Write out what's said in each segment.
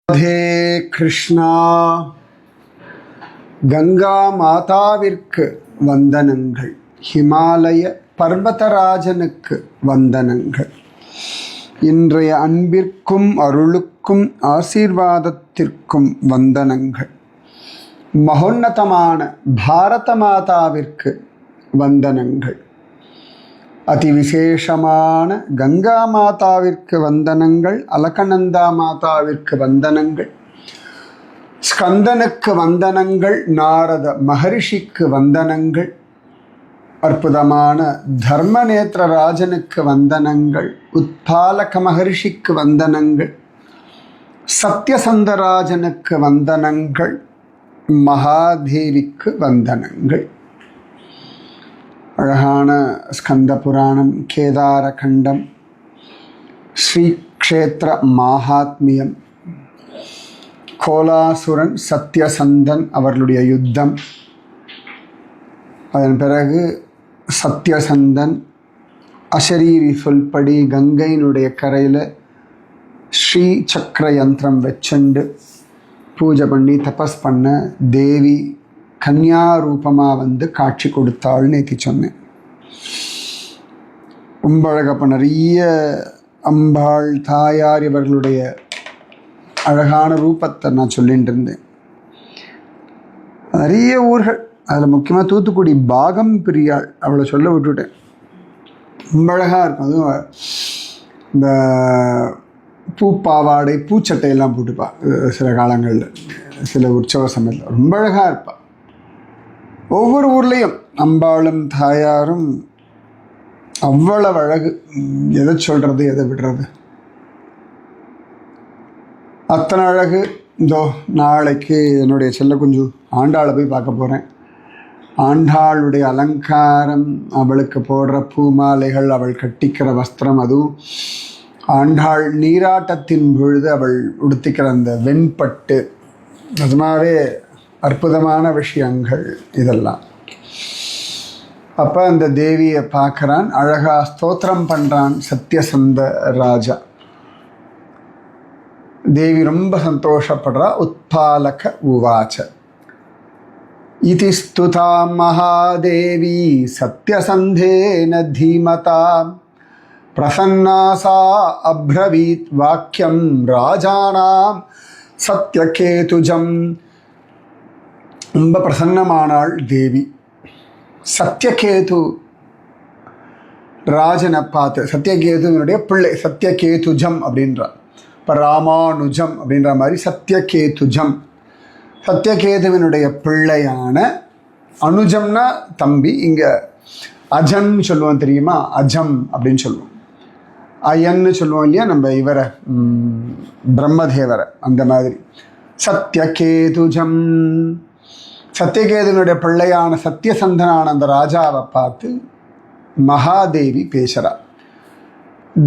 ராதே கிருஷ்ணா. கங்கா மாதாவிற்கு வந்தனங்கள், ஹிமாலய பர்வதராஜனுக்கு வந்தனங்கள். இன்றைய அன்பிற்கும் அருளுக்கும் ஆசீர்வாதத்திற்கும் வந்தனங்கள். மகோன்னதமான பாரத மாதாவிற்கு வந்தனங்கள். அதிவிசேஷமான கங்கா மாதாவிற்கு வந்தனங்கள். அலகநந்தா மாதாவிற்கு வந்தனங்கள். ஸ்கந்தனுக்கு வந்தனங்கள். நாரத மகரிஷிக்கு வந்தனங்கள். அற்புதமான தர்மநேத்திரராஜனுக்கு வந்தனங்கள். உத்பாலக மகரிஷிக்கு வந்தனங்கள். சத்யசந்தராஜனுக்கு வந்தனங்கள். மகாதேவிக்கு வந்தனங்கள். அழகான ஸ்கந்த புராணம், கேதார கண்டம், ஸ்ரீக்ஷேத்திர மாஹாத்மியம், கோலாசுரன் சத்யசந்தன் அவர்களுடைய யுத்தம். அதன் பிறகு சத்யசந்தன் அசரீரி சொல்படி கங்கையினுடைய கரையில் ஸ்ரீ சக்கர யந்திரம் வச்சுண்டு பூஜை பண்ணி தபஸ் பண்ண தேவி கன்யா ரூபமாக வந்து காட்சி கொடுத்தாள்னு நேற்று சொன்னேன். ரொம்ப அழகப்போ நிறைய அம்பாள் தாயார் இவர்களுடைய அழகான ரூபத்தை நான் சொல்லிட்டு இருந்தேன். நிறைய ஊர்கள், அதில் முக்கியமாக தூத்துக்குடி பாகம் பிரியாள், அவளை சொல்ல விட்டுவிட்டேன். ரொம்ப அழகாக இருக்கும். அதுவும் இந்த பூப்பாவாடை பூச்சட்டையெல்லாம் போட்டுப்பா சில காலங்களில், சில உற்சவ சமயத்தில் ரொம்ப அழகாக இருப்பாள். ஒவ்வொரு ஊர்லேயும் அம்பாளும் தாயாரும் அவ்வளவு அழகு. எதை சொல்கிறது எதை விடுறது, அத்தனை அழகு. இதோ நாளைக்கு என்னுடைய செல்ல குஞ்சு ஆண்டாளை போய் பார்க்க போகிறேன். ஆண்டாளுடைய அலங்காரம், அவளுக்கு போடுற பூமாலைகள், அவள் கட்டிக்கிற வஸ்திரம், அதுவும் ஆண்டாள் நீராட்டத்தின் பொழுது அவள் உடுத்திக்கிற அந்த வெண்பட்டு, நிஜமாவே அற்புதமான விஷயங்கள் இதெல்லாம். அப்போ அந்த தேவியை பார்க்குறான், அழகா ஸ்தோத்திரம் பண்ணுறான் சத்யசந்த ராஜா. தேவி ரொம்ப சந்தோஷப்படுறா. உத்பாலக உவாச்ச இதி ஸ்துதா மகாதேவி சத்யசந்தேன தீமதா பிரசன்னா சா அப்ரவீத் வாக்கியம் ராஜானாம் சத்யகேதுஜம். ரொம்ப பிரசன்னமானாள் தேவி. சத்யகேது ராஜனை பார்த்து, சத்யகேதுனுடைய பிள்ளை சத்யகேதுஜம் அப்படின்றார். இப்போ ராமானுஜம் அப்படின்ற மாதிரி சத்யகேதுஜம், சத்யகேதுவினுடைய பிள்ளையான அனுஜம்னா தம்பி. இங்கே அஜன் சொல்லுவோம் தெரியுமா, அஜம் அப்படின்னு சொல்லுவோம். அயன்னு சொல்லுவோம் இல்லையா நம்ம இவரை, பிரம்மதேவரை, அந்த மாதிரி சத்யகேதுஜம். சத்யகேதுனுடைய பிள்ளையான சத்யசந்தனான அந்த ராஜாவை பார்த்து மகாதேவி பேசுகிறா.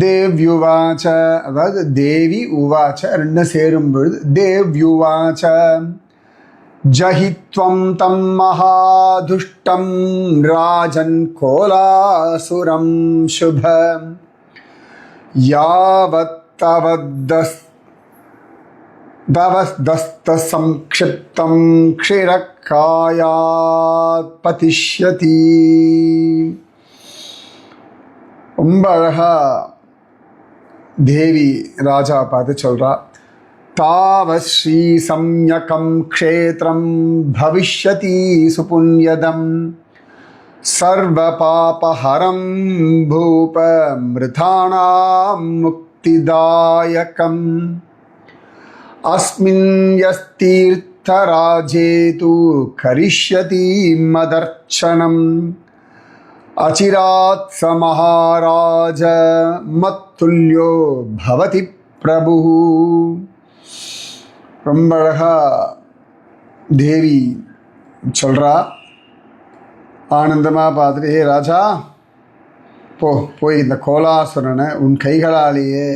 தேவ்யுவாச்ச, அதாவது தேவி உவாச்ச ரெண்டு சேரும் பொழுது தேவ்யுவாச்ச ஜஹித்வம் தம் மகாதுஷ்டம் ராஜன் கோலாசுரம் சுப யாவத்தவத்தஸ் தவஸ்தஸ்தசம்க்ஷிப்தம் க்ஷிரக்காயாத் பதிஷ்யதி. ரொம்ப அழகா தேவி ராஜா பார்த்து சொல்றா. தாவத் ஸ்ரீ சம்யகம் க்ஷேத்ரம் பவிஷ்யதி சுபுண்யதம் சர்வ பாபஹரம் பூப மிருதானாம் முக்திதாயகம். அஸ்மின் யஸ்தீர்த்தராஜே து கரிஷ்யதி மதர்ச்சனம் அச்சிராத் ச மகாராஜ மத்துல்யோ பவதி பிரபு. ரொம்ப அழகா தேவி சொல்றா. ஆனந்தமாக பார்த்துட்டு, ஏ ராஜா, போய் இந்த கோலாசுரனை உன் கைகளாலேயே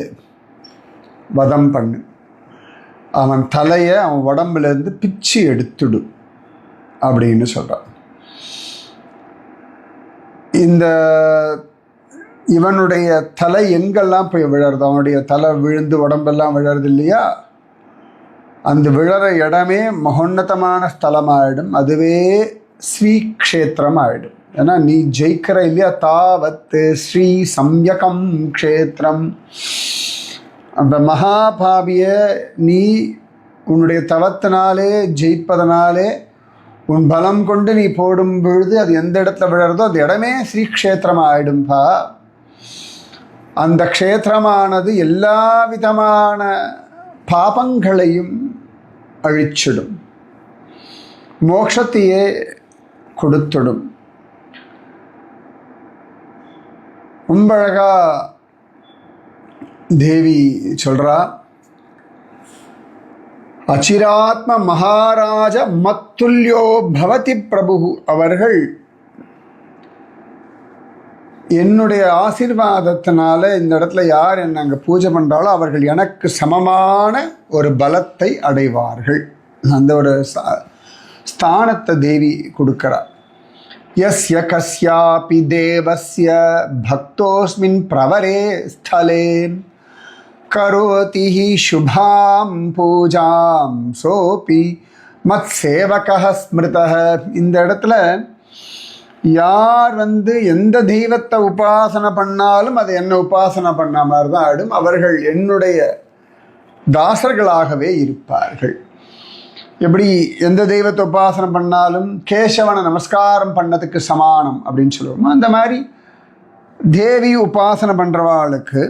வதம் பண்ணு. அவன் தலையை அவன் உடம்புலேருந்து பிச்சு எடுத்துடு அப்படின்னு சொல்கிறான். இந்த இவனுடைய தலை எங்கெல்லாம் போய் விழறது, அவனுடைய தலை விழுந்து உடம்பெல்லாம் விழறது இல்லையா, அந்த விழற இடமே மகோன்னதமான ஸ்தலமாயிடும். அதுவே ஸ்ரீக்ஷேத்திரம் ஆயிடும். ஏன்னா நீ ஜெயிக்கிற இல்லையா, தாவத்து ஸ்ரீ சம்யகம் க்ஷேத்திரம். அந்த மகாபாவிய நீ உன்னுடைய தவத்தினாலே ஜெயிப்பதனாலே உன் பலம் கொண்டு நீ போடும் பொழுது அது எந்த இடத்துல விழறதோ அந்த இடமே ஸ்ரீக்ஷேத்திரம் ஆயிடும்பா. அந்த க்ஷேத்திரமானது எல்லா விதமான பாபங்களையும் அழிச்சிடும், மோட்சத்தையே கொடுத்துடும். ரொம்ப அழகா தேவி சொல்றா, அச்சிராத்ம மகாராஜ மத்துல்யோ பவதி பிரபு. அவர்கள் என்னுடைய ஆசீர்வாதத்தினால இந்த இடத்துல யார் என்ன அங்கே பூஜை பண்ணுறாலோ அவர்கள் எனக்கு சமமான ஒரு பலத்தை அடைவார்கள். அந்த ஒரு ஸ்தானத்தை தேவி கொடுக்கிறார். யஸ்ய கஸ்யாபி தேவஸ்ய பக்தோஸ்மின் பிரவரே ஸ்தலே கரோதி சுபாம் பூஜாம் சோபி மத் சேவக ஸ்மிருதः. இந்த இடத்துல யார் எந்த தெய்வத்தை உபாசனை பண்ணாலும் அதை என்ன உபாசனை பண்ண மாதிரி தான் ஆடும். அவர்கள் என்னுடைய தாசர்களாகவே இருப்பார்கள். எப்படி எந்த தெய்வத்தை உபாசனை பண்ணாலும் கேசவனை நமஸ்காரம் பண்ணதுக்கு சமானம் அப்படின்னு சொல்லுவோமோ, அந்த மாதிரி தேவி உபாசனை பண்ணுறவாளுக்கு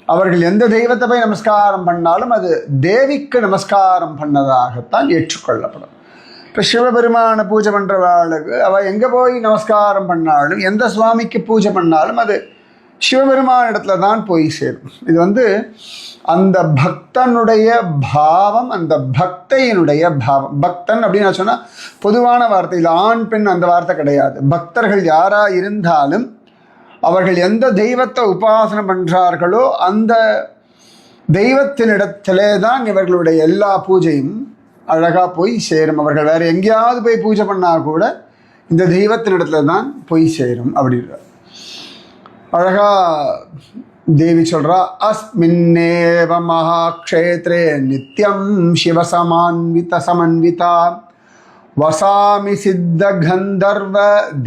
அவர்கள் எந்த தெய்வத்தை போய் நமஸ்காரம் பண்ணாலும் அது தேவிக்கு நமஸ்காரம் பண்ணதாகத்தான் ஏற்றுக்கொள்ளப்படும். இப்போ சிவபெருமான பூஜை பண்ணுறவாளுக்கு அவள் எங்கே போய் நமஸ்காரம் பண்ணாலும் எந்த சுவாமிக்கு பூஜை பண்ணாலும் அது சிவபெருமான இடத்துல தான் போய் சேரும். இது அந்த பக்தனுடைய பாவம், அந்த பக்தையினுடைய பாவம். பக்தன் அப்படின்னு நான் சொன்னால் பொதுவான வார்த்தை, இது ஆண் பெண் அந்த வார்த்தை கிடையாது. பக்தர்கள் யாராக இருந்தாலும் அவர்கள் எந்த தெய்வத்தை உபாசனை பண்ணுறார்களோ அந்த தெய்வத்தினிடத்திலே தான் இவர்களுடைய எல்லா பூஜையும் அழகாக போய் சேரும். அவர்கள் வேறு எங்கேயாவது போய் பூஜை பண்ணால் கூட இந்த தெய்வத்தினிடத்துல தான் போய் சேரும் அப்படின்ற அழகா தேவி சொல்கிறா. அஸ்மின்னேவ மகாக்ஷேத்ரே நித்யம் சிவசமான்வித சமன்விதா வசாமி சித்த கந்தர்வ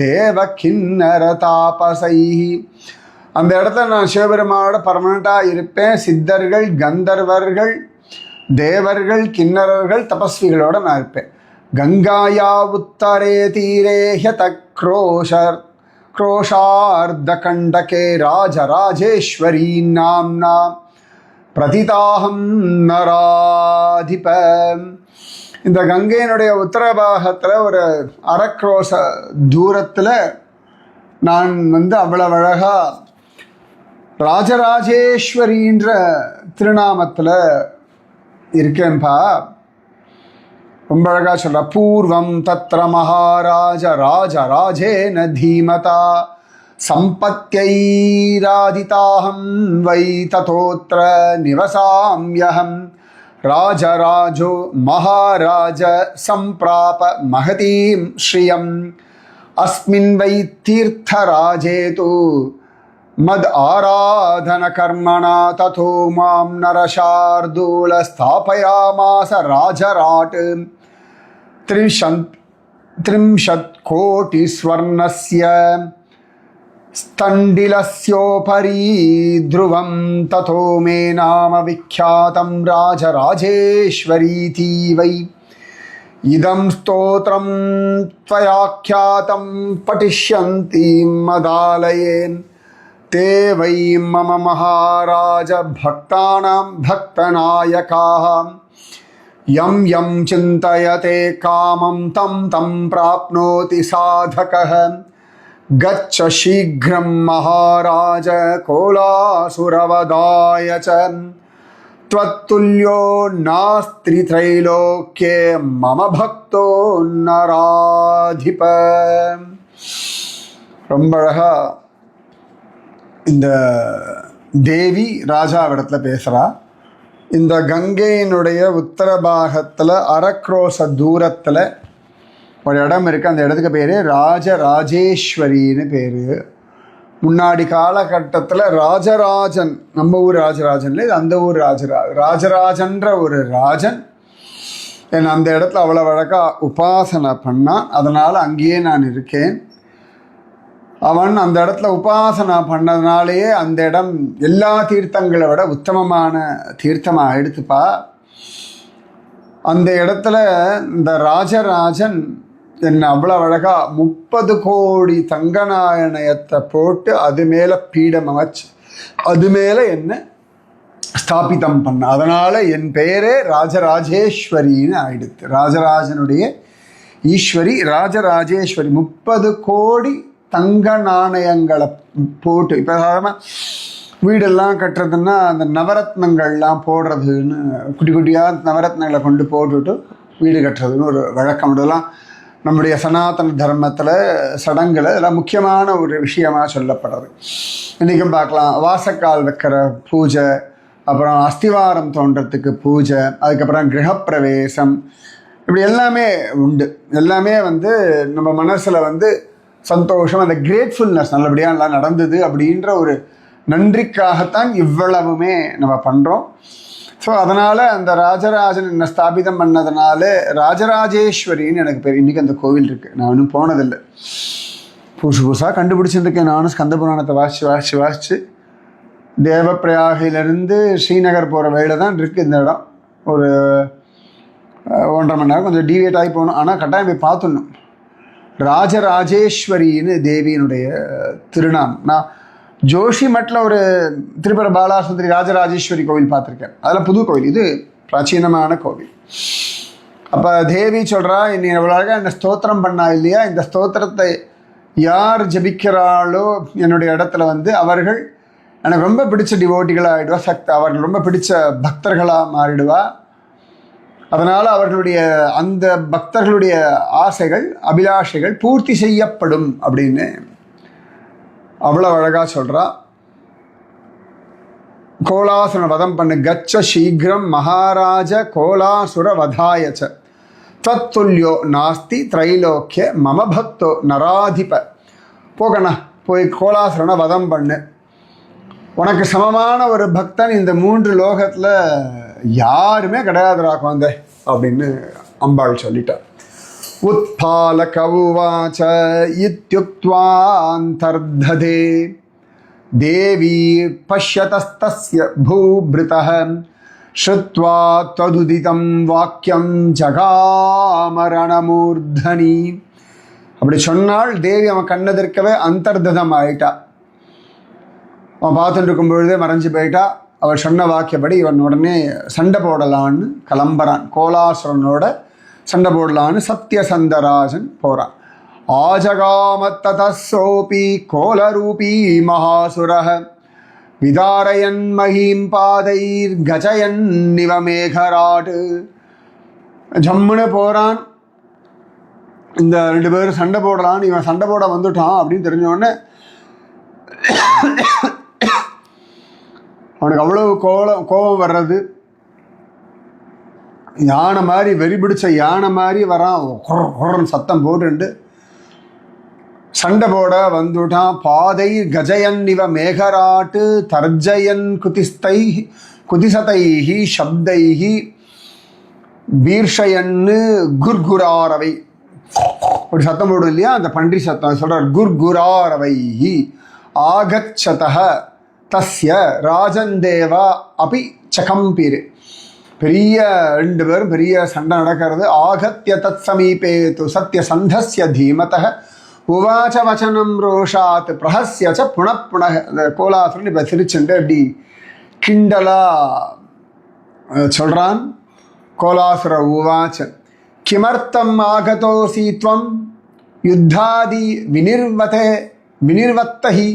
தேவ கிண்ணர தாபசை. அந்த இடத்துல நான் சிவபெருமானோட பர்மனண்ட்டாக இருப்பேன். சித்தர்கள், கந்தர்வர்கள், தேவர்கள், கிண்ணறர்கள், தபஸ்விகளோட நான் இருப்பேன். கங்காயா உத்தரே தீரே ஹ்யத क्रोशार्ध कंडके राजराजेश्वरी नाम्ना பிரதிதாகம் நராதிப. இந்த கங்கையினுடைய உத்தரபாகத்தில் ஒரு அரக்ரோச தூரத்தில் நான் அவ்வளவு அழகா ராஜராஜேஸ்வரின்ற திருநாமத்தில் இருக்கேன்பா. ரொம்ப அழகா சொல்ற. பூர்வம் தத்ர மகாராஜ ராஜராஜேன தீமதா சம்பத்யைராதிதாஹம் வை ததோத்ர நிவசாம்யஹம் ராஜராஜோ மகாராஜ சம்பிராப மகதீம் ஸ்ரியம் அஸ்மின் வை தீர்த்தராஜே து மத் ஆராதன கர்மணா ததோ மாம் நரசார்தூல ஸ்தாபயாமாச ராஜராட் त्रिंशत् कोटि स्वर्णस्य स्तण्डिलस्योपरि ध्रुवं ततो मे नाम विख्यातं राजराजेश्वरीति वै इदं स्तोत्रं त्वयाख्यातं पठिष्यन्ति मदालयेन् ते वै मम महाराज भक्तानां भक्तनायकाः यं यं चिन्तयते कामं तं तं प्राप्नोति साधकः गच्छ शीघ्रं महाराज कोलासुरवधाय च त्वत्तुल्यो नास्ति त्रैलोक्ये मम भक्तो नराधिप. ரொம்ப அழகா இந்த தேவி ராஜாவிடத்துல பேசுகிறா. இந்த கங்கையினுடைய உத்தரபாகத்தில் அரக்ரோச தூரத்தில் ஒரு இடம் இருக்குது. அந்த இடத்துக்கு பேர் ராஜராஜேஸ்வரின்னு பேர். முன்னாடி காலகட்டத்தில் ராஜராஜன், நம்ம ஊர் ராஜராஜன்ல இது அந்த ஊர் ராஜராஜன்ற ஒரு ராஜன் ஏன்னா அந்த இடத்துல அவ்வளோ அழகாக உபாசனை பண்ணான். அதனால் அங்கேயே நான் இருக்கேன். அவன் அந்த இடத்துல உபாசனா பண்ணதுனாலேயே அந்த இடம் எல்லா தீர்த்தங்களை விட உத்தமமான தீர்த்தமாக எடுத்துப்பா. அந்த இடத்துல இந்த ராஜராஜன் என்னை அவ்வளோ அழகாக 30 கோடி தங்க நாணயத்தை போட்டு அது மேலே பீடம் அமைச்சு அது மேலே என்ன ஸ்தாபிதம் பண்ண. அதனால் என் பெயரே ராஜராஜேஸ்வரின்னு ஆயிடுத்து. ராஜராஜனுடைய ஈஸ்வரி ராஜராஜேஸ்வரி. 30 கோடி தங்க நாணயங்களை போட்டு, இப்போ சாதாரணமாக வீடெல்லாம் கட்டுறதுன்னா அந்த நவரத்னங்கள்லாம் போடுறதுன்னு குட்டி குட்டியாக நவரத்னங்களை கொண்டு போட்டுவிட்டு வீடு கட்டுறதுன்னு ஒரு வழக்கம். இதெல்லாம் நம்முடைய சனாதன தர்மத்தில் சடங்குல இதெல்லாம் முக்கியமான ஒரு விஷயமாக சொல்லப்படுறது. இன்றைக்கும் பார்க்கலாம், வாசக்கால் வைக்கிற பூஜை, அப்புறம் அஸ்திவாரம் தோன்றத்துக்கு பூஜை, அதுக்கப்புறம் கிரகப்பிரவேசம், இப்படி எல்லாமே உண்டு. எல்லாமே நம்ம மனசில் சந்தோஷம், அந்த கிரேட்ஃபுல்னஸ், நல்லபடியாக நல்லா நடந்தது அப்படின்ற ஒரு நன்றிக்காகத்தான் இவ்வளவுமே நம்ம பண்ணுறோம். ஸோ அதனால் அந்த ராஜராஜன் என்னை ஸ்தாபிதம் பண்ணதுனால ராஜராஜேஸ்வரின்னு எனக்கு பேர். இன்றைக்கி அந்த கோவில் இருக்குது, நான் இன்னும் போனதில்லை. புதுசாக கண்டுபிடிச்சிருக்கேன். நானும் ஸ்கந்த புராணத்தை வாசித்து தேவப்பிரயாகையிலேருந்து ஸ்ரீநகர் போகிற வழியில் தான் இருக்குது இந்த இடம். ஒரு 1.5 மணி நேரம் கொஞ்சம் டீவியேட் ஆகி போகணும். ஆனால் கட்டாயம் போய் பார்த்துடணும். ராஜராஜேஸ்வரின்னு தேவியினுடைய திருநாமம். நான் ஜோஷி மட்டில் ஒரு திரிபுர பாலாசுந்தரி ராஜராஜேஸ்வரி கோவில் பார்த்துருக்கேன். அதில் புது கோவில், இது பிராச்சீனமான கோவில். அப்போ தேவி சொல்கிறா, இன்னி எவ்வளோ அழகாக இந்த ஸ்தோத்திரம் பண்ணா இல்லையா, இந்த ஸ்தோத்திரத்தை யார் ஜபிக்கிறாளோ என்னுடைய இடத்துல அவர்கள் எனக்கு ரொம்ப பிடிச்ச டிவோட்டிகளாக ஆகிடுவா. அவர்கள் ரொம்ப பிடிச்ச பக்தர்களாக மாறிடுவா. அதனால் அவர்களுடைய அந்த பக்தர்களுடைய ஆசைகள் அபிலாஷைகள் பூர்த்தி செய்யப்படும் அப்படின்னு அவ்வளோ அழகாக சொல்கிறா. கோலாசுர வதம் பண்ணு, கச்ச சீக்கிரம் மகாராஜ கோலாசுர வதாயச்ச தத்துல்யோ நாஸ்தி திரைலோக்கிய மம பக்தோ நராதிப. போகண்ணா, போய் கோலாசுரனை வதம் பண்ணு. உனக்கு சமமான ஒரு பக்தன் இந்த 3 லோகத்தில் யாருமே கிடையாதுரா குழந்தை அப்படின்னு அம்பாள் சொல்லிட்டார். உத்பாலக உவாச இத்யுக்த்வாந்தர்ததே தேவி பஷ்யதஸ்தஸ்ய பூப்ருதः ஸ்ருத்வா ததுதிதம் வாக்கியம் ஜகாமரணமூர்தனி. அப்படி சொன்னால் தேவி அவன் கண்ணெதிர்க்கவே அந்தர்ததம் ஆயிட்டா. அவன் பார்த்துட்டு இருக்கும் பொழுதே மறைஞ்சு போயிட்டா. அவள் சொன்ன வாக்கியப்படி இவன் உடனே சண்டை போடலான்னு கிளம்புறான். கோலாசுரனோட சண்டை போடலான்னு சத்யசந்தராஜன் போகிறான். ஆஜகாமத்தோபி கோலரூபி மகாசுரः விதாரயன் மஹீம் பாதைர் கஜயன் நிவமேகராடு. ஜம்முன்னு போகிறான். இந்த 2 பேரும் சண்டை போடலான்னு இவன் சண்டை போட வந்துட்டான் அப்படின்னு தெரிஞ்சோடனே அவனுக்கு அவ்வளவு கோபம் வர்றது. யானை மாதிரி வெறி பிடிச்ச யானை மாதிரி வரான். குரன்னு சத்தம் போட்டுண்டு சண்டை போட வந்துட்டான். பாதை கஜயன் இவ மேகராட்டு தர்ஜயன் குதிசதைஹி சப்தைஹி பீர்ஷயன்னு குர்குராரவை. அப்படி சத்தம் போடும் இல்லையா, அந்த பன்றி சத்தம் சொல்கிறார். குர்குராரவைஹி ஆகச்சதஹ தஸ்ய ராஜந்தேவா அபி சகம்பீர். பெரிய 2 பேரும் பெரிய சண்டை நடக்கிறது. ஆகத்திய தத் சமீபே து சத்ய சந்தஸ்ய தீமதः உவாச்ச வச்சனம் ரோஷாத் பிரஹஸ்யச்ச புனப்புனக. அந்த கோலாசுரன் இப்போ சிரிச்சுண்டு அப்படி கிண்டலா சொல்கிறான். கோலாசுர உவாச்ச கிமர்த்தம் ஆகதோசி த்வம் யுத்தாதி வினிர்வத்தஹி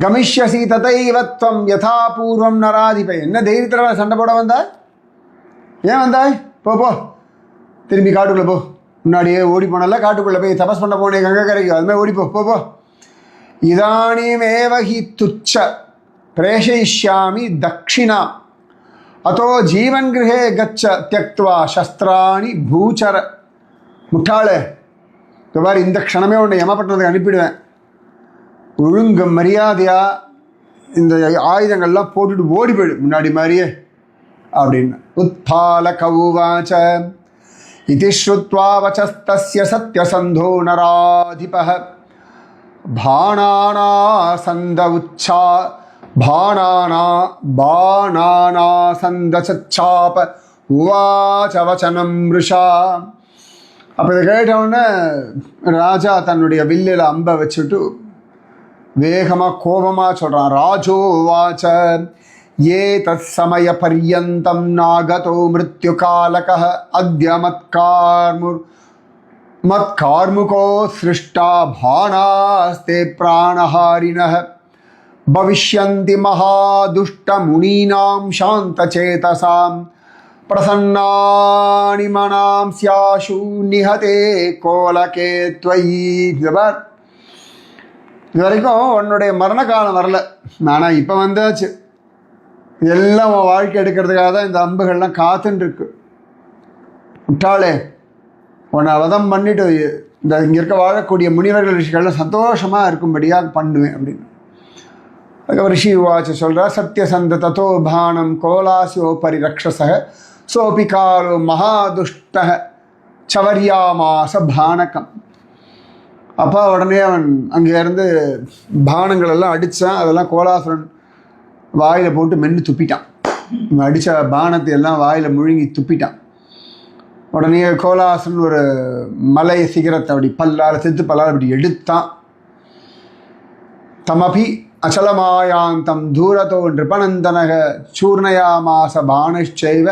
கமிஷ்யசி ததைவத்வம் யதா பூர்வம் நராதிபை. என்ன தைரியத்தில் சண்டை போட வந்தாய்? ஏன் வந்தாய்? போ போ, திரும்பி காட்டுக்குள்ளே போ. முன்னாடியே ஓடி போனல, காட்டுக்குள்ளே போய் தபஸ் பண்ண போனே கங்கை கரைக்கு, அது மாதிரி ஓடிப்போ, போ போ. இதானீமேவஹி துச்ச பிரேஷயிஷ்யாமி தக்ஷிணா அதோ ஜீவன் கிரகே கச்ச தியக்த்வா சஸ்திராணி பூச்சர. முட்டாளே, மாதிரி இந்த க்ஷணமே உன்னை யமப்பட்டணத்துக்கு அனுப்பிடுவேன். ஒழுங்கு மரியாதையாக இந்த ஆயுதங்கள்லாம் போட்டுட்டு ஓடி போயிடு முன்னாடி மாதிரியே அப்படின்னு. உத்பால கவுவாச்ச इति श्रुत्वा वचस्तस्य सत्यसन्धो नराधिपः बाणानासन्दचच्छाप उवाच वचनं मृषा. அப்போ இதை கேட்டவுடனே ராஜா தன்னுடைய வில்லில் அம்பை வச்சுட்டு வேகமாக கோபமாக சொல்கிறான். ராஜோ வாச்ச ஏ தத் சமய பர்யந்தம் நாகதோ மிருத்யு காலகः அத்ய மத்கார்முகோ சிருஷ்டா பாணாஸ்தே பிராணஹாரிணः பவிஷ்யந்தி மகாதுஷ்ட முனீனாம் சாந்தசேதசாம் பிரசன்னானி மனாம் ஸ்யாஷு நிஹதே கோலகே த்வயி. இது வரைக்கும் உன்னுடைய மரண காலம் வரல, ஆனால் இப்போ வந்தாச்சு. எல்லாம் உன் வாழ்க்கை எடுக்கிறதுக்காக தான் இந்த அம்புகள்லாம் காத்துன்னு இருக்கு. விட்டாளே, உன்னை வதம் பண்ணிட்டு இந்த இங்கே இருக்க வாழக்கூடிய முனிவர்கள் ரிஷிகள்லாம் சந்தோஷமாக இருக்கும்படியாக பண்ணுவேன் அப்படின்னு. அதுக்கப்புறம் ரிஷி உவாச்ச சொல்கிறா. சத்யசந்த ததோ பானம் கோலாசியோபரி ரக்ஷசக சோபி காலோ மகாதுஷ்ட சவரியாமாச பானகம். அப்பா உடனே அவன் அங்கேருந்து பானங்கள் எல்லாம் அடித்தான். அதெல்லாம் கோலாசுரன் வாயில் போட்டு மென்று துப்பிட்டான். அடித்த பானத்தை எல்லாம் வாயில் முழுங்கி துப்பிட்டான். உடனே கோலாசுரன் ஒரு மலை சிகரத்தை அப்படி செத்து பல்லால் அப்படி எடுத்தான். தமபி அச்சலமாயாந்தம் தூரத்தோ நிருபநந்தனக சூர்ணயாமாச பானச்சைவ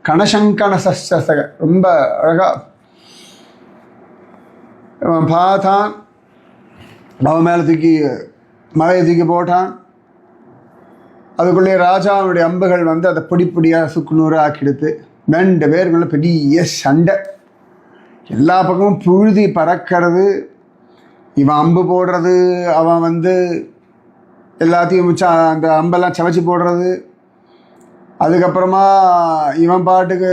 கணசங்கணசக. ரொம்ப அழகாக அவன் பார்த்தான். அவன் மேலே மலையை தூக்கி போட்டான். அதுக்குள்ளே ராஜாவுடைய அம்புகள் அதை பொடியாக சுக்குநூறு ஆக்கிடுத்து. 2 பேருக்குள்ள பெரிய சண்டை. எல்லா பக்கமும் புழுதி பறக்கிறது. இவன் அம்பு போடுறது, அவன் எல்லாத்தையும் அந்த அம்பெல்லாம் சமைச்சு போடுறது. அதுக்கப்புறமா இவன் பாட்டுக்கு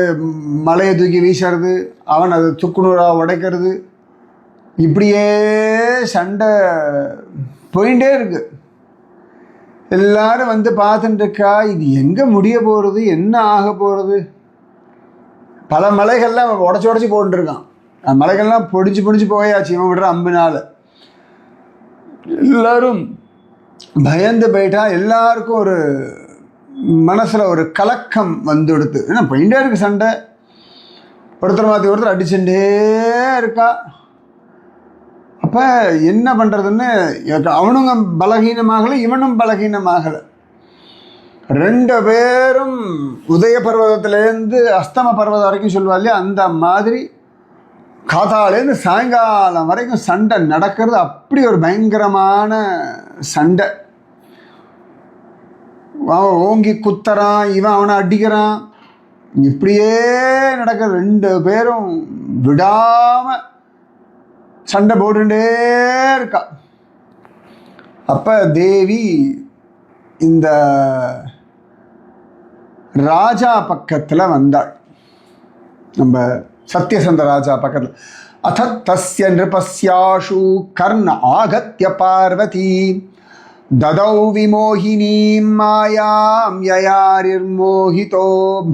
மலையை தூக்கி வீசுறது, அவன் அதை துக்குநூறாக உடைக்கிறது. இப்படியே சண்டை போயிட்டே இருக்கு. எல்லாரும் பார்த்துட்டு இருக்கா, இது எங்கே முடிய போகிறது, என்ன ஆக போகிறது. பல மலைகள்லாம் உடச்சி போட்டுருக்கான். அந்த மலைகள்லாம் பொடிச்சு போயாச்சு இவன் விடுற அம்பினால். எல்லாரும் பயந்து போயிட்டா. எல்லாருக்கும் ஒரு மனசில் ஒரு கலக்கம் வந்துடுது. ஏன்னா போயிட்டே இருக்கு சண்டை. ஒருத்தர் மாற்றி ஒருத்தர் அடிச்சுட்டே இருக்கா. அப்போ என்ன பண்ணுறதுன்னு அவனுங்க பலகீனமாகலை, இவனும் பலகீனமாகலை. 2 பேரும் உதய பர்வதத்துலேருந்து அஸ்தம பர்வதம் வரைக்கும் சொல்லுவா இல்லையா, அந்த மாதிரி காத்தாலேருந்து சாயங்காலம் வரைக்கும் சண்டை நடக்கிறது. அப்படி ஒரு பயங்கரமான சண்டை. அவன் ஓங்கி குத்துறான், இவன் அவனை அடிக்கிறான். இப்படியே நடக்கிற 2 பேரும் விடாமல் சண்டை போட்டுட்டே இருக்கா. அப்போ தேவி இந்த ராஜா பக்கத்தில் வந்தாள். நம்ம சத்யசந்த ராஜா பக்கத்தில். அத தஸ்ய நிருபஸ்யாஷு கர்ண ஆகத்ய பார்வதி ததௌ விமோகினீம் மாயாம் யயாரிர்மோகிதோ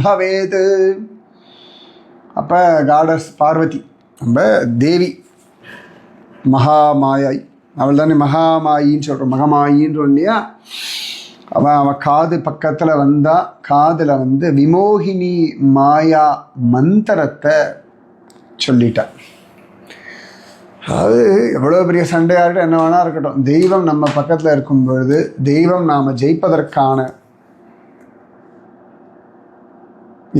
பவேத். அப்போ காடஸ் பார்வதி, நம்ம தேவி மகாமாயை, அவள் தானே மகாமாயின்னு சொல்கிறோம். மகமாயின்னு இல்லையா, அவன் காது பக்கத்தில் வந்தா. காதில் விமோகினி மாயா மந்திரத்தை சொல்லிட்டான். அது எவ்வளோ பெரிய சண்டையாக இருக்கட்டும், என்ன வேணா இருக்கட்டும், தெய்வம் நம்ம பக்கத்தில் இருக்கும் பொழுது தெய்வம் நாம் ஜெயிப்பதற்கான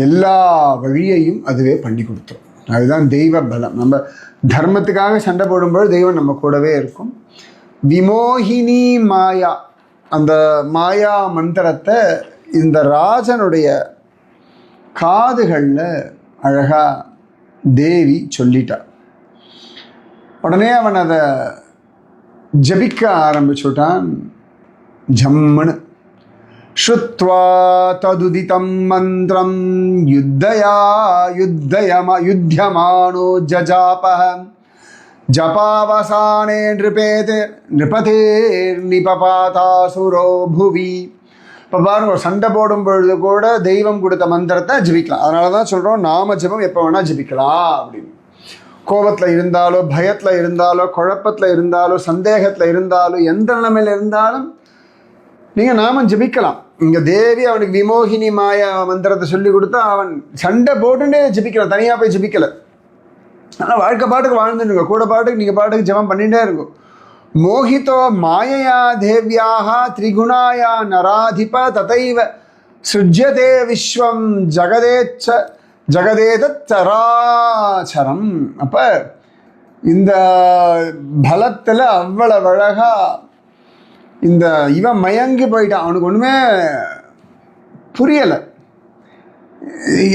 எல்லா வழியையும் அதுவே பண்ணி கொடுத்துரும். அதுதான் தெய்வ பலம். நம்ம தர்மத்துக்காக சண்டை போடும்போது தெய்வம் நம்ம கூடவே இருக்கும். விமோகினி மாயா, அந்த மாயா மந்திரத்தை இந்த ராஜனுடைய காதுகளில் அழகாக தேவி சொல்லிட்டா. உடனே அவன் அதை ஜபிக்க ஆரம்பிச்சுட்டான். ஜம்முன்னு ஸ்ருத்வா ததுதிதம் மந்திரம் யுத்தியமானோ ஜஜாபஹ ஜபாவசானே நிருபதேர் நிபபாதாசுரோ புவி இப்போ பாருங்க, ஒரு சண்டை போடும் பொழுது கூட தெய்வம் கொடுத்த மந்திரத்தை ஜபிக்கலாம். அதனால தான் சொல்கிறோம், நாம ஜபம் எப்போ வேணால் ஜபிக்கலாம் அப்படின்னு. கோபத்தில் இருந்தாலோ, பயத்தில் இருந்தாலோ, குழப்பத்தில் இருந்தாலோ, சந்தேகத்தில் இருந்தாலோ, எந்த நிலைமையில் இருந்தாலும் நீங்கள் நாமம் ஜபிக்கலாம். இங்கே தேவி அவனுக்கு விமோகினி மாயா மந்திரத்தை சொல்லி கொடுத்தா அவன் சண்டை போட்டுட்டே ஜபிக்கலாம், தனியாக போய் ஜபிக்கலை. ஆனால் வாழ்க்கை பாட்டுக்கு வாழ்ந்துடுங்க, கூட பாட்டுக்கு நீங்கள் பாட்டுக்கு ஜபம் பண்ணிகிட்டே இருக்கும். மோகிதோ மாயையா தேவியாக திரிகுணாயா நராதிப ததைவ சிருஜ்யதே விஸ்வம் ஜகதேதத் சராச்சரம். அப்போ இந்த பலத்தில் அவ்வளவு அழகா இந்த இவன் மயங்கி போயிட்டான். அவனுக்கு ஒன்றுமே புரியலை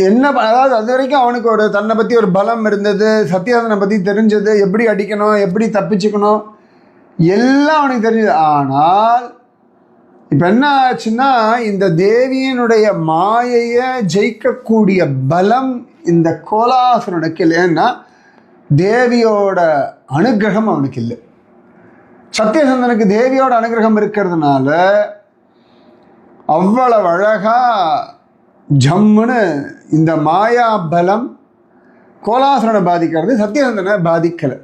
என்ன. அதாவது அது வரைக்கும் அவனுக்கு ஒரு தன்னை பற்றி ஒரு பலம் இருந்தது, சத்தியாசனை பற்றி தெரிஞ்சது, எப்படி அடிக்கணும், எப்படி தப்பிச்சுக்கணும் எல்லாம் அவனுக்கு தெரிஞ்சது. ஆனால் இப்போ என்ன ஆச்சுன்னா, இந்த தேவியினுடைய மாயையை ஜெயிக்கக்கூடிய பலம் இந்த கோலாசுரனுக்கு இல்லைன்னா தேவியோட அனுகிரகம் அவனுக்கு இல்லை. சத்தியசந்தனுக்கு தேவியோட அனுகிரகம் இருக்கிறதுனால அவ்வளவு அழகா ஜம்முன்னு இந்த மாயா பலம் கோலாசுரனை பாதிக்கிறது, சத்தியசந்தனை பாதிக்கலை.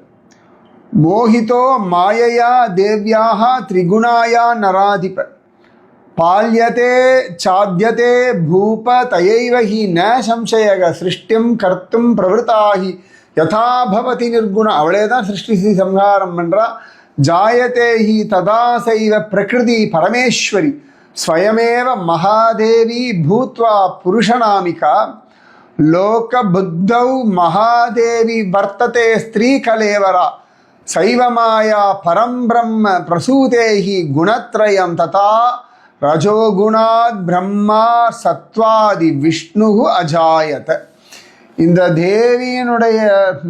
மோகிதோ மாயையா தேவியாக திரிகுணாயா நராதிப பால்யதே சாத்தியதே பூப தயைவ ஹி ந சம்சயக சிருஷ்டிம் கர்த்தும் பிரவருத்தாகி யதா பவதி நிர்குண. அவளே தான் சிருஷ்டி சம்ஹாரம் பண்றா. ஜாயதே ஹி ததா சைவ பிரகிருதி பரமேஸ்வரி ஸ்வயமேவ மகாதேவி பூத்வா புருஷநாமிகா லோக புத்தௌ மகாதேவி வர்த்ததே ஸ்திரீ கலேவரா சைவமாயா பரம் பிரம்ம பிரசூதேஹி குணத்ரயம் ததா ரஜோகுணாத் பிரம்மா சத்வாதி விஷ்ணு அஜாயத. இந்த தேவியினுடைய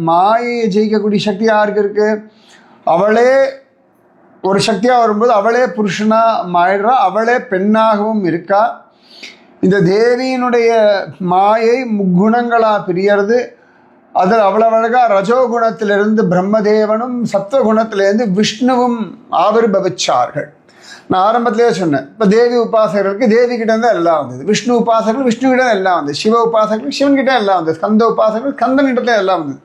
மாயை ஜெயிக்கக்கூடிய சக்தி யாருக்கு இருக்கு? அவளே ஒரு சக்தியாக வரும்போது அவளே புருஷனாக மாறிடுறா, அவளே பெண்ணாகவும் இருக்கா. இந்த தேவியினுடைய மாயை முக்குணங்களாக பிரியறது. அதில் அவ்வளவு அழகாக ரஜோகுணத்திலிருந்து பிரம்மதேவனும் சத்வகுணத்திலேருந்து விஷ்ணுவும் ஆவிர்பவிச்சார்கள். நான் ஆரம்பத்திலே சொன்னேன், இப்போ தேவி உபாசகர்களுக்கு தேவி கிட்ட தான் எல்லாம் வந்தது, விஷ்ணு உபாசகர்கள் விஷ்ணு கிட்ட எல்லாம் வந்தது, சிவ உபாசகர்கள் சிவன் கிட்ட எல்லாம் வந்தது, ஸ்கந்த உபாசகர்கள் ஸ்கந்தன் கிட்ட எல்லாம் வந்தது.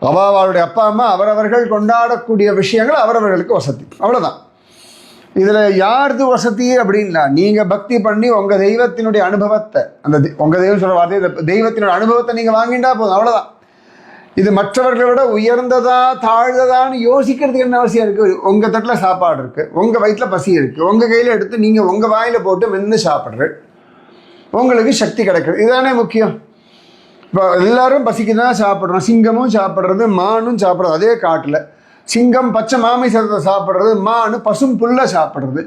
அவளுடைய அப்பா அம்மா அவரவர்கள் கொண்டாடக்கூடிய விஷயங்கள் அவரவர்களுக்கு வசதி, அவ்வளோதான். இதில் யாருது வசதி அப்படின்னா, நீங்கள் பக்தி பண்ணி உங்கள் தெய்வத்தினுடைய அனுபவத்தை, அந்த உங்கள் தெய்வம் சொல்கிற வார்த்தை தெய்வத்தினுடைய அனுபவத்தை நீங்கள் வாங்கிட்டா போதும், அவ்வளோதான். இது மற்றவர்களை விட உயர்ந்ததா தாழ்ந்ததான்னு யோசிக்கிறதுக்கு என்ன அவசியம் இருக்குது? உங்கள் தட்டில் சாப்பாடு இருக்குது, உங்கள் வயிற்றில் பசி இருக்குது, உங்கள் கையில் எடுத்து நீங்கள் உங்கள் வாயில் போட்டு மென்று சாப்பிட்றது, உங்களுக்கு சக்தி கிடைக்கிறது, இதுதானே முக்கியம். இப்போ எல்லாரும் பசிக்கு தான் சாப்பிட்றோம். சிங்கமும் சாப்பிட்றது, மானும் சாப்பிட்றது. அதே காட்டில் சிங்கம் பச்சை மாமிசத்தை சாப்பிட்றது, மானு பசும் புல்லை சாப்பிட்றது.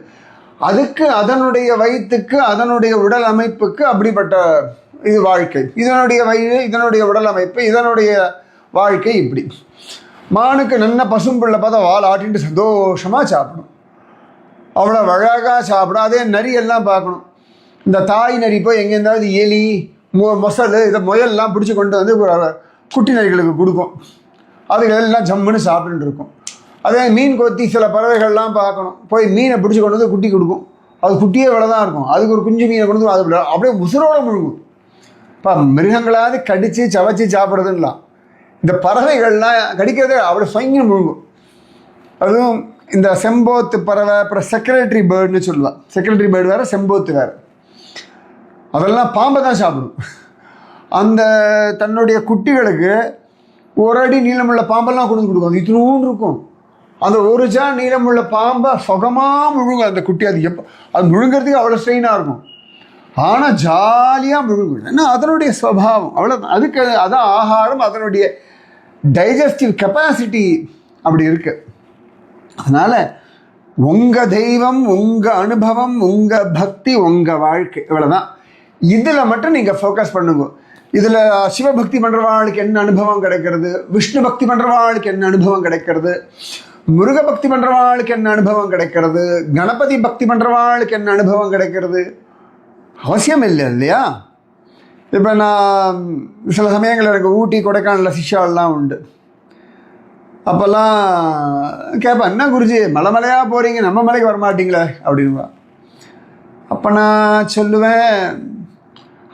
அதுக்கு அதனுடைய வயிற்றுக்கு அதனுடைய உடல் அமைப்புக்கு அப்படிப்பட்ட இது வாழ்க்கை. இதனுடைய வயிறு, இதனுடைய உடல் அமைப்பு, இதனுடைய வாழ்க்கை இப்படி. மானுக்கு நல்ல பசும்புல்லை பார்த்தா வால் ஆட்டிட்டு சந்தோஷமாக சாப்பிடும், அவ்வளோ அழகாக சாப்பிடும். அதே நரியெல்லாம் பார்க்கணும், இந்த தாய் நரி போய் எங்கேருந்தாவது எலி மொசல் இதை முயல்லாம் பிடிச்சி கொண்டு வந்து குட்டி நரிகளுக்கு கொடுக்கும், அதுகளெல்லாம் ஜம்முன்னு சாப்பிட்டுட்டு இருக்கும். அதே மீன் கொத்தி சில பறவைகள்லாம் பார்க்கணும், போய் மீனை பிடிச்சி கொண்டு வந்து குட்டி கொடுக்கும், அது குட்டியே இவ்வளோ தான் இருக்கும், அதுக்கு ஒரு குஞ்சு மீனை கொண்டு வந்து அது அப்படியே உசுரோட முழுங்கும். இப்போ மிருகங்களாவது கடித்து சவச்சி சாப்பிட்றதுன்னலாம், இந்த பறவைகள்லாம் கடிக்கிறதே அவ்வளோ சொங்கி முழுங்கும். அதுவும் இந்த செம்போத்து பறவை, அப்புறம் செக்ரட்டரி பேர்டுன்னு சொல்லுவாள். செக்ரட்டரி பேர்டு வேறு, செம்போத்து வேறு. அதெல்லாம் பாம்பை தான் சாப்பிடும். அந்த தன்னுடைய குட்டிகளுக்கு ஒரு அடி நீளமுள்ள பாம்பெல்லாம் கொண்டு கொடுக்கும், அது இத்தினூன்னு இருக்கும். அந்த ஒரு ஜா நீளமுள்ள பாம்பை சுகமாக முழுங்கும் அந்த குட்டி. அது அது முழுங்கிறதுக்கு அவ்வளோ ஸ்ட்ரெயினாக இருக்கும், ஆனால் ஜாலியாக முழுங்கும். ஏன்னா அதனுடைய ஸ்வபாவம் அவ்வளோ. அதுக்கு அதான் ஆகாரம், அதனுடைய டைஜஸ்டிவ் கெப்பாசிட்டி அப்படி இருக்கு. அதனால் உங்கள் தெய்வம், உங்கள் அனுபவம், உங்கள் பக்தி, உங்கள் வாழ்க்கை, இவ்வளோதான். இதில் மட்டும் நீங்கள் ஃபோக்கஸ் பண்ணுங்க. இதில் சிவபக்தி பண்ணுறவாளுக்கு என்ன அனுபவம் கிடைக்கிறது, விஷ்ணு பக்தி பண்ணுறவாளுக்கு என்ன அனுபவம் கிடைக்கிறது, முருக பக்தி பண்ணுறவாளுக்கு என்ன அனுபவம் கிடைக்கிறது, கணபதி பக்தி பண்ணுறவாளுக்கு என்ன அனுபவம் கிடைக்கிறது அவசியம் இல்லை இல்லையா? இப்போ நான் சில சமயங்கள் எனக்கு ஊட்டி கொடைக்கானலில் சிஷ்யாலாம் உண்டு. அப்போல்லாம் கேட்பேன், என்ன குருஜி மலை மலையாக போகிறீங்க, நம்ம மலைக்கு வரமாட்டிங்களே அப்படின்வா. அப்போ நான் சொல்லுவேன்,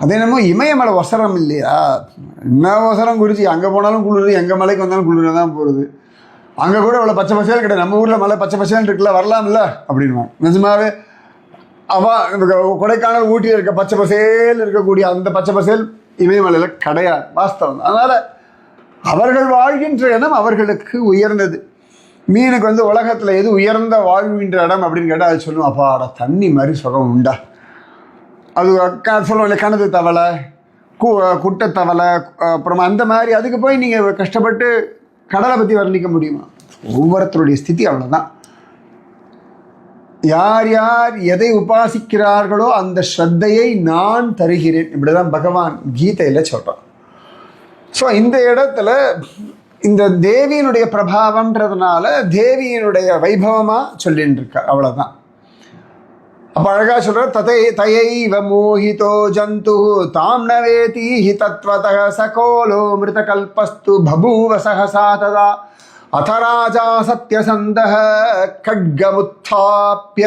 அது என்னமோ இமயமலை ஒசரம் இல்லையா, என்ன ஒசரம் குருஜி, அங்கே போனாலும் குளிர், எங்கள் மலைக்கு வந்தாலும் குளிர் தான் போகிறது, அங்கே கூட இவ்வளோ பச்சை பசேல் கிடையாது, நம்ம ஊரில் மலை பச்சை பசேல் இருக்குல்ல, வரலாம்ல அப்படின்வாங்க. நிஜமாவே கொடைக்கானல் ஊட்டியில் இருக்க பச்சை பசேல் இருக்கக்கூடிய அந்த பச்சை பசேல் இமயமலையில் கிடையாது, வாஸ்தவம். அதனால் அவர்கள் வாழ்கின்ற இடம் அவர்களுக்கு உயர்ந்தது. மீனுக்கு வந்து உலகத்தில் எது உயர்ந்த வாழ்கின்ற இடம் அப்படின்னு கேட்டால் அது சொல்லுவோம், அப்பாடா தண்ணி மாதிரி சுகம் உண்டா. அது சொல்லுவோம் இல்லை, கணது தவளை, குட்டை தவளை, அப்புறமா அந்த மாதிரி அதுக்கு போய் நீங்கள் கஷ்டப்பட்டு கடலை பற்றி வர்ணிக்க முடியுமா? ஒவ்வொருத்தருடைய ஸ்திதி அவ்வளோதான். யார் யார் எதை உபாசிக்கிறார்களோ அந்த ஸ்ரத்தையை நான் தருகிறேன், இப்படிதான் பகவான் கீதையில் சொல்கிறான். ஸோ இந்த இடத்துல இந்த தேவியினுடைய பிரபாவம்ன்றதுனால தேவியினுடைய வைபவமாக சொல்லின்னு இருக்கார், அவ்வளோதான். அப்போ அழகாக சொல்கிறார், தயைவ மோஹிதோ ஜந்து தாம் நவேதி ஹி தத்வதः சகோலோ மிருதகல்பஸ்து பபூவ சஹசா ததா அத ராஜா சத்யசந்தः खड्गमुत्थाप्य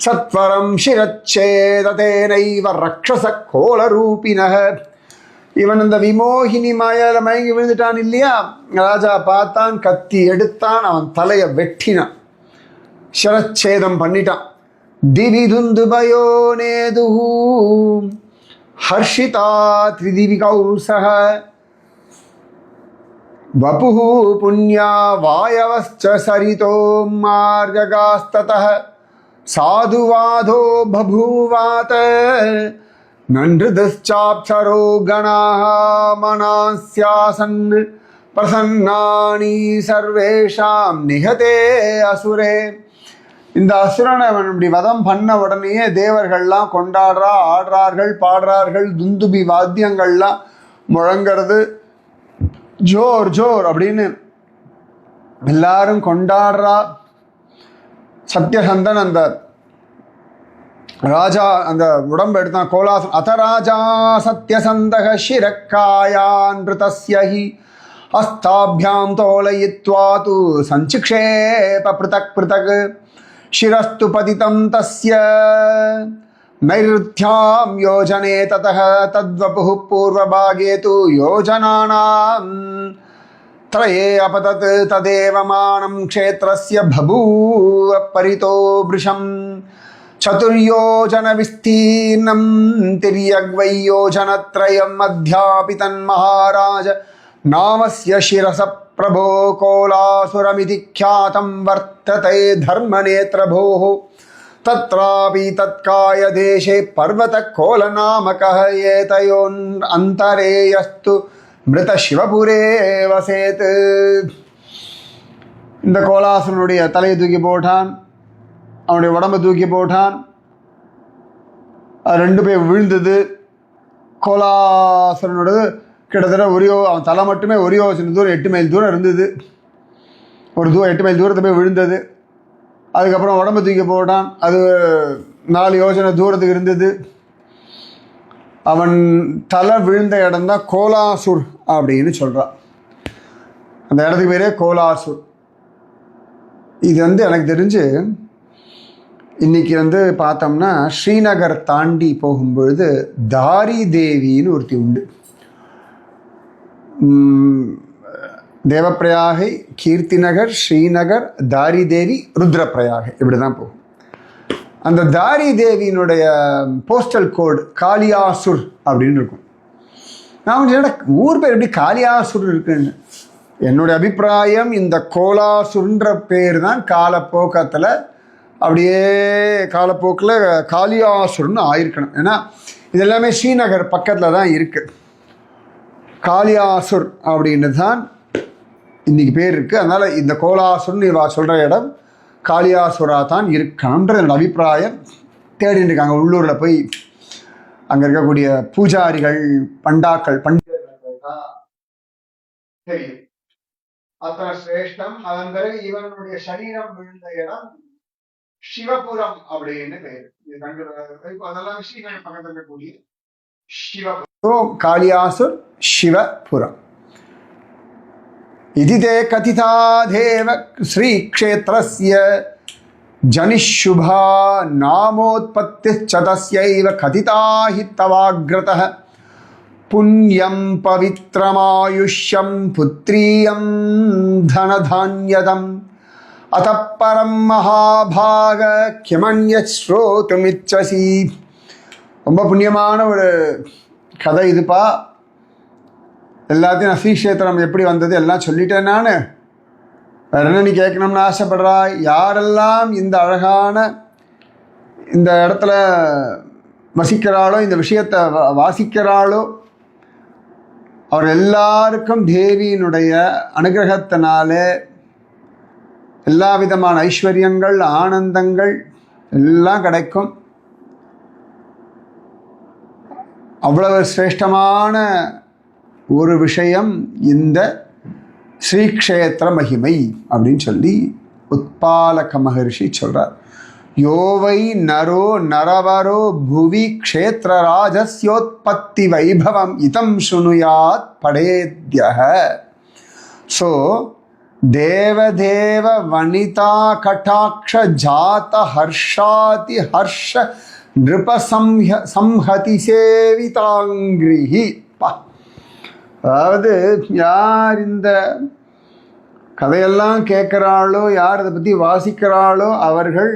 சத்வரம் சிரச்சேததேனைவ ரக்ஷச கோலரூபிணः. இவன் இந்த விமோகினி மாயால மயங்கி விழுந்துட்டான் இல்லையா, ராஜா பார்த்தான், கத்தி எடுத்தான், அவன் தலையை வெட்டினான், சிரச்சேதம் பண்ணிட்டான். திவிதுந்துபயோ நேதுஹு ஹர்ஷிதா த்ரிதிவிகௌசஹ வபுஹு புண்யா வாயவஸ்ச சரிதோ மார்ககாஸ்ததः சாதுவாதோ பபூவாத நன்றுதச்சாப்சரோ கணாஹ மனாஸ்யாசன் பிரசன்னானி சர்வேஷாம் நிஹதே அசுரே. இந்த அசுரனை அவன் இப்படி வதம் பண்ண உடனேயே தேவர்கள்லாம் ஆடுறார்கள், பாடுறார்கள், துந்துபி வாத்தியங்கள்லாம் முழங்கிறது, ஜோர் ஜோர் அப்படின்னு எல்லாரும் கொண்டாடுறா. சத்யசந்தன் அந்த ராஜா அந்த உடம்பு எடுத்தான், கோலாசன். அத ராஜா சத்யசந்தக சிரக்காயான் ரிதஸ்யஹி அஸ்தாபியாம் தோலயித்வா து சஞ்சிக்ஷேப பிருதக் பிருதக் शिरस्तु पतितं तस्य नैऋत्यां योजने ततः तद्वपुः पूर्वभागे तु योजनानां त्रये अपतत् तदेव मानं क्षेत्रस्य बभूव परितो वृषं चतुर्योजनविस्तीर्णं तिर्यग्वै योजनत्रयं अध्यापितन्महाराज नामस्य शिरस प्रभो कोलासुरमिति ख्यातं वर्तते धर्मनेत्रभोः तत्रापि तत्काय देशे पर्वतकोलनामकः एतयोरन्तरेयस्तु மிருதசிவபுரே வசேத். இந்த கோலாசுரனுடைய தலையை தூக்கி போட்டான், அவனுடைய உடம்பை தூக்கி போட்டான், அது ரெண்டு பேர் விழுந்தது. கோலாசுரனோடது கிட்டத்தட்ட அவன் தலை மட்டுமே ஒரு யோசனை தூரம் 8 மைல் தூரம் இருந்தது. 8 மைல் தூரத்தை போய் விழுந்தது. அதுக்கப்புறம் உடம்பு தூக்கி போட்டான், அது 4 யோசனை தூரத்துக்கு இருந்தது. அவன் தலை விழுந்த இடம்தான் கோலாசுர் அப்படின்னு சொல்கிறான். அந்த இடத்துக்கு பேரே கோலாசுர். இது எனக்கு தெரிஞ்சு இன்னைக்கு பார்த்தோம்னா ஸ்ரீநகர் தாண்டி போகும்பொழுது தாரி தேவின்னு ஒருத்தி உண்டு. தேவப்பிரயாகை, கீர்த்திநகர், ஸ்ரீநகர், தாரி தேவி, ருத்ரப்பிரயாகை, இப்படி தான் போகும். அந்த தாரி தேவியினுடைய போஸ்டல் கோடு காளியாசுர் அப்படின்னு இருக்கும். நான் என்னோட ஊர் பேர் எப்படி காளியாசுர் இருக்குன்னு, என்னுடைய அபிப்பிராயம் இந்த கோலாசுர்ன்ற பேர் தான் காலப்போக்கத்தில் அப்படியே காலப்போக்கில் காளியாசுர்னு ஆயிருக்கணும். ஏன்னா இது எல்லாமே ஸ்ரீநகர் பக்கத்தில் தான் இருக்குது. காளியாசுர் அப்படின்னு தான் இன்றைக்கி பேர் இருக்குது. அதனால் இந்த கோலாசுர்னு இவா சொல்கிற இடம் காளியாசுரா தான் இருக்கணுன்றது என்னோட அபிப்பிராயம். தேடின்னு இருக்காங்க உள்ளூரில் போய் அங்கே இருக்கக்கூடிய பூஜாரிகள், பண்டிதர்கள் தெரியும். அத்தனை சிரேஷ்டம். அதன் பிறகு இவனுடைய சரீரம் விழுந்த இடம் சிவபுரம் அப்படின்னு பேர். அதெல்லாம் ஸ்ரீநகர் பக்கத்தில் இருக்கக்கூடிய சிவபுரம், காளியாசுர் शिवपुरम् इति ते कथिता देव श्रीक्षेत्रस्य ஜனிஷுபா நாமோத்பத்திச்ச தஸ்யைவ கதிதா ஹி தவாக்ரதः புண்ணியம் பவித்ரமாயுஷ்யம் புத்ரீயம் தனதான்யதம் அதப்பரம் மகாபாக கிமன்யத் ஸ்ரோதுமிச்சசி. ரொம்ப புண்ணியமான ஒரு கதை இதுப்பா. எல்லாத்தையும் ஸ்ரீக்ஷேத்திரம் எப்படி வந்தது எல்லாம் சொல்லிட்டேன் நான். வேற என்ன நீ கேட்கணும்னு ஆசைப்படுறாய்? யாரெல்லாம் இந்த அழகான இந்த இடத்துல வசிக்கிறாளோ, இந்த விஷயத்தை வாசிக்கிறாளோ, அவர் எல்லாருக்கும் தேவியினுடைய அனுகிரகத்தினால எல்லா விதமான ஐஸ்வர்யங்கள் ஆனந்தங்கள் எல்லாம் கிடைக்கும். அவ்வளவு சிரேஷ்டமான ஒரு விஷயம் இந்த ஸ்ரீக்ஷேத்திர மகிமை அப்படின்னு சொல்லி உத்பாலக மகர்ஷி சொல்றார். யோவை நரோ நரவரோ புவி க்ஷேத்திர ராஜஸ்யோத்பத்தி வைபவம் இதம் சுனுயாத் படேத்யஹ. ஸோ தேவதேவ வனிதா கட்டாட்ச ஜாத ஹர்ஷாதி ஹர்ஷ நிருப சம்ஹதி சேவிதாங்கிரிஹி. அதாவது யார் இந்த கதையெல்லாம் கேட்குறாளோ, யார் இதை பற்றி வாசிக்கிறாளோ, அவர்கள்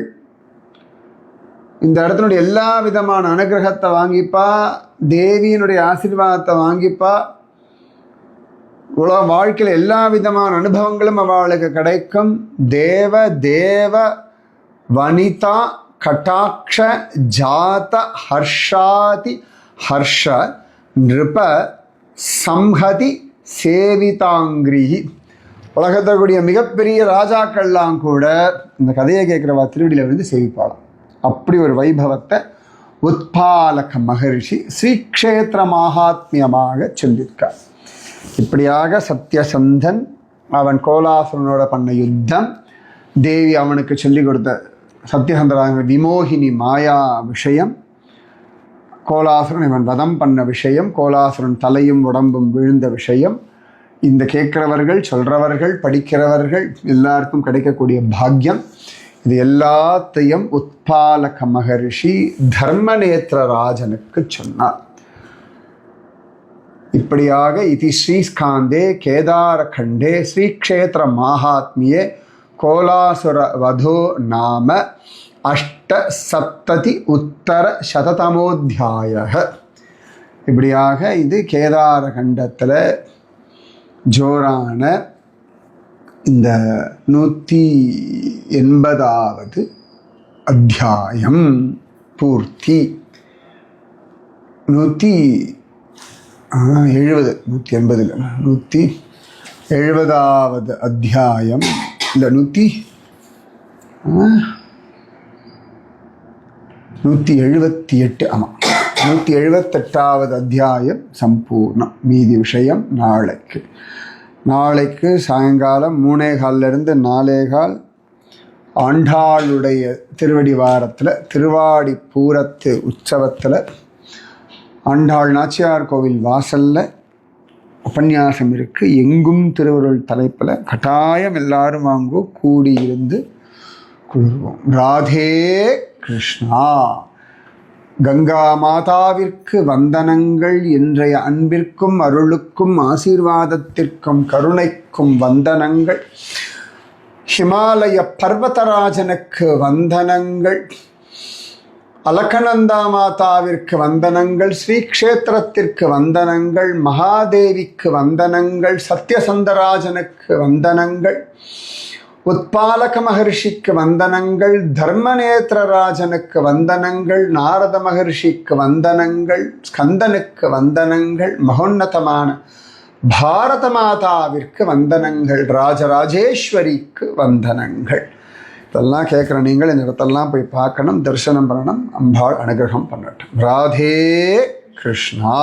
இந்த இடத்தினுடைய எல்லா விதமான அனுகிரகத்தை வாங்கிப்பா, தேவியினுடைய ஆசீர்வாதத்தை வாங்கிப்பா. உலக வாழ்க்கையில் எல்லா விதமான அனுபவங்களும் அவளுக்கு கிடைக்கும். தேவ தேவ வனிதா கட்டாட்ச ஜாத ஹர்ஷாதி ஹர்ஷ நிருப சம்ஹதி சேவிதாங்கிரிஹி. உலகத்தில் கூடிய மிகப்பெரிய ராஜாக்கள்லாம் கூட இந்த கதையை கேட்குறவா திருவடியில் விழுந்து சேவிப்பாளாம். அப்படி ஒரு வைபவத்தை உத்பாலக மகர்ஷி ஸ்ரீக்ஷேத்திர மகாத்மியமாக சொல்லியிருக்கார். இப்படியாக சத்யசந்தன் அவன் கோலாசுரனோட பண்ண யுத்தம், தேவி அவனுக்கு சொல்லிக் கொடுத்த சத்யசந்தராக விமோகினி மாயா விஷயம், கோலாசுரன் இவன் வதம் பண்ண விஷயம், கோலாசுரன் தலையும் உடம்பும் விழுந்த விஷயம், இந்த கேட்கிறவர்கள் சொல்கிறவர்கள் படிக்கிறவர்கள் எல்லாருக்கும் கிடைக்கக்கூடிய பாக்கியம், இது எல்லாத்தையும் உத்பாலக மகர்ஷி தர்மநேத்திரராஜனுக்கு சொன்னார். இப்படியாக இது ஸ்ரீஸ்காந்தே கேதாரகண்டே ஸ்ரீக்ஷேத்திர மகாத்மியே கோலாசுர வதோ நாம அஷ்டசப்ததி உத்தர சததமோத்தியாய. இப்படியாக இது கேதாரகண்டத்தில் ஜோரான இந்த 180வது அத்தியாயம் பூர்த்தி. 170வது அத்தியாயம் இல்லை 178. ஆமாம், 178வது அத்தியாயம் சம்பூர்ணம். மீதி விஷயம் நாளைக்கு சாயங்காலம் 3:15 4:15 ஆண்டாளுடைய திருவடி வாரத்தில் திருவாடி பூரத்து உற்சவத்தில் ஆண்டாள் நாச்சியார் கோவில் வாசலில் உபன்யாசம் இருக்குது. எங்கும் திருவருள் தலைப்பில் கட்டாயம் எல்லாரும் வாங்கோ, கூடியிருந்து குளிர்வோம். ராதே கிருஷ்ணா. கங்கா மாதாவிற்கு வந்தனங்கள். இன்றைய அன்பிற்கும் அருளுக்கும் ஆசீர்வாதத்திற்கும் கருணைக்கும் வந்தனங்கள். ஹிமாலய பர்வதராஜனுக்கு வந்தனங்கள். அலக்கநந்தா மாதாவிற்கு வந்தனங்கள். ஸ்ரீக்ஷேத்திரத்திற்கு வந்தனங்கள். மகாதேவிக்கு வந்தனங்கள். சத்யசந்தராஜனுக்கு வந்தனங்கள். உத்பாலக மகர்ஷிக்கு வந்தனங்கள். தர்மநேத்திரராஜனுக்கு வந்தனங்கள். நாரத மகர்ஷிக்கு வந்தனங்கள். ஸ்கந்தனுக்கு வந்தனங்கள். மகோன்னதமான பாரத மாதாவிற்கு வந்தனங்கள். ராஜராஜேஸ்வரிக்கு வந்தனங்கள். இதெல்லாம் கேட்குற நீங்கள் இந்த இடத்தெல்லாம் போய் பார்க்கணும், தரிசனம் பண்ணணும். அம்பாள் அனுகிரகம் பண்ணட்டும். ராதே கிருஷ்ணா.